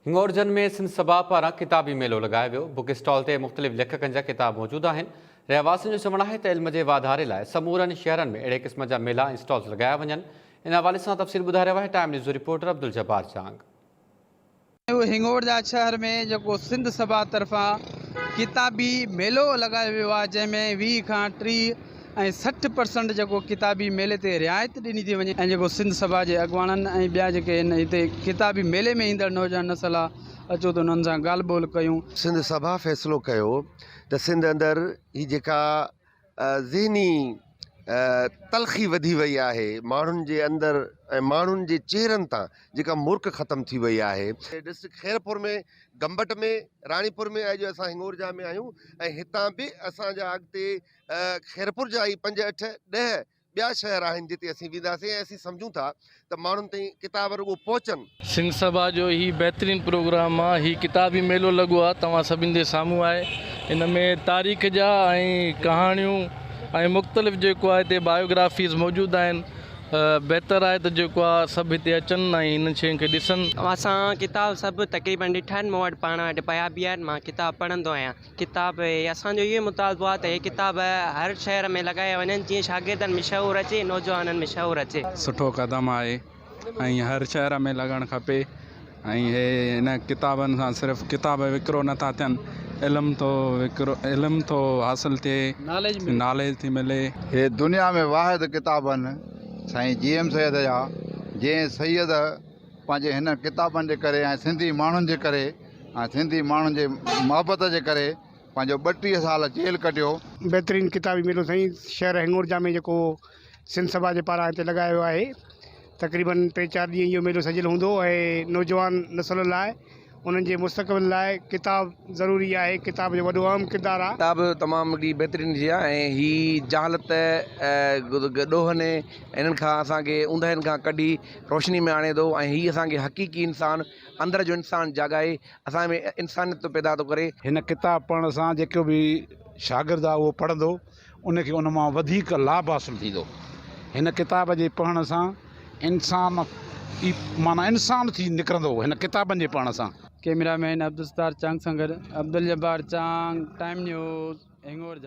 हिंगोरजन में सिंध सभा पारां किताबी मेलो लगायो वियो। बुक स्टॉल ते मुख़्तलिफ़ लेखकनि जा किताब मौजूद आहिनि। रहवासियुनि जो चवणु आहे त इल्म जे वाधारे लाइ समूरनि शहरनि में अहिड़े क़िस्म जा मेला ऐं स्टॉल्स लॻाया वञनि। इन हवाले सां तफ़सील ॿुधाए रहियो आहे टाइम न्यूज़ जो रिपोर्टर अब्दुल जब्बार चांग। हिंगोर शहर में जो सिंध सभा तरफा किताबी मेलो लगायो वियो आहे, जंहिंमें 20 खां 30 ऐं 60% जो किताबी मेले ते रियायत ॾिनी थी वञे। ऐं जो सिंध सभा के अॻवाननि ऐं ॿिया जेके आहिनि हिते किताबी मेले में ईंदड़ नौजवान नस्ल आहे, अचो त उन्हनि सां ॻाल्हि ॿोल कयूं। सिंध सभा फ़ैसिलो कयो त सिंध अंदरि ही जेका ज़हनी तलख़ी वधी वई आहे, माण्हुनि जे अंदरि ऐं माण्हुनि जे चेहरनि तां जेका मुर्क ख़तम थी वई आहे। डिस्ट्रिक्ट खैरपुर में, गंबट में, रानीपुर में अॼु असां हिंगोरजा में आहियूं ऐं हितां बि असांजा अॻिते खैरपुर जा ई 5, 8, 10 ॿिया शहर आहिनि जिते असीं वेंदासीं ऐं असीं सम्झूं था त माण्हुनि ताईं किताब रुॻो पहुचनि। सिंध सभा जो ही बेहतरीन प्रोग्राम आहे। ही किताबी मेलो लॻो आहे, तव्हां सभिनि जे साम्हूं आहे। इन में तारीख़ जा ऐं कहाणियूं ऐं मुख़्तलिफ़ जेको आहे हिते बायोग्राफीज़ मौजूदु आहिनि। बहितर आहे त जेको आहे सभु हिते अचनि ऐं हिन शयुनि खे ॾिसनि। असां किताब सभु तक़रीबन ॾिठा आहिनि, मूं वटि पाण वटि पिया बि आहिनि। मां किताब पढ़ंदो आहियां। किताब असांजो इहो मुतालबो आहे त हे किताब हर शहर में लॻाया वञनि, जीअं शागिर्दनि में शऊर अचे, नौजवाननि में शऊर अचे। सुठो क़दम आहे ऐं हर शहर में लॻणु खपे। ऐं हे हिन किताबनि सां सिर्फ़ु किताब विकिरो नथा थियनि, इल्म थो हासिलु थिए, नॉलेज थी मिले। हे दुनिया में वाहिद किताबनि साईं GM सैयद जा, जंहिं सैयद पंहिंजे हिन किताबनि जे करे ऐं सिंधी माण्हुनि जे करे ऐं सिंधी माण्हुनि जे मुहबत जे करे पंहिंजो 32 साल जेल कटियो। बहितरीन किताबी मेलो साईं शहर हिंगोरजा में जेको सिंध सभा जे पारां हिते लॻायो आहे। तक़रीबन 3-4 ॾींहं इहो मेलो सजियल हूंदो ऐं नौजवान नस्ल लाइ उन्हनि जे मुस्तक़बिल लाइ किताब ज़रूरी आहे। किताब जो वॾो अहम किरदारु आहे। किताब तमामु हिकिड़ी बहितरीन शइ आहे ऐं हीअ जहालत ॾोहनि इन्हनि खां असांखे ऊंदहिनि खां कढी रोशनी में आणे थो ऐं हीअ असांखे हक़ीक़ी इंसान, अंदर जो इंसान जाॻाए असां में इंसानियत पैदा थो करे। हिन किताब पढ़ण सां जेको बि शागिर्द आहे उहो पढ़ंदो, उनखे उन मां वधीक लाभ हासिलु थींदो। हिन किताब जे पढ़ण सां इंसान माना इंसान थी निकिरंदो हिन किताबनि जे पढ़ण सां। कैमरामैन अब्दुल सत्तार चांग सां गॾु अब्दुल जब्बार चांग, टाइम न्यूज़, हिंगोरजा।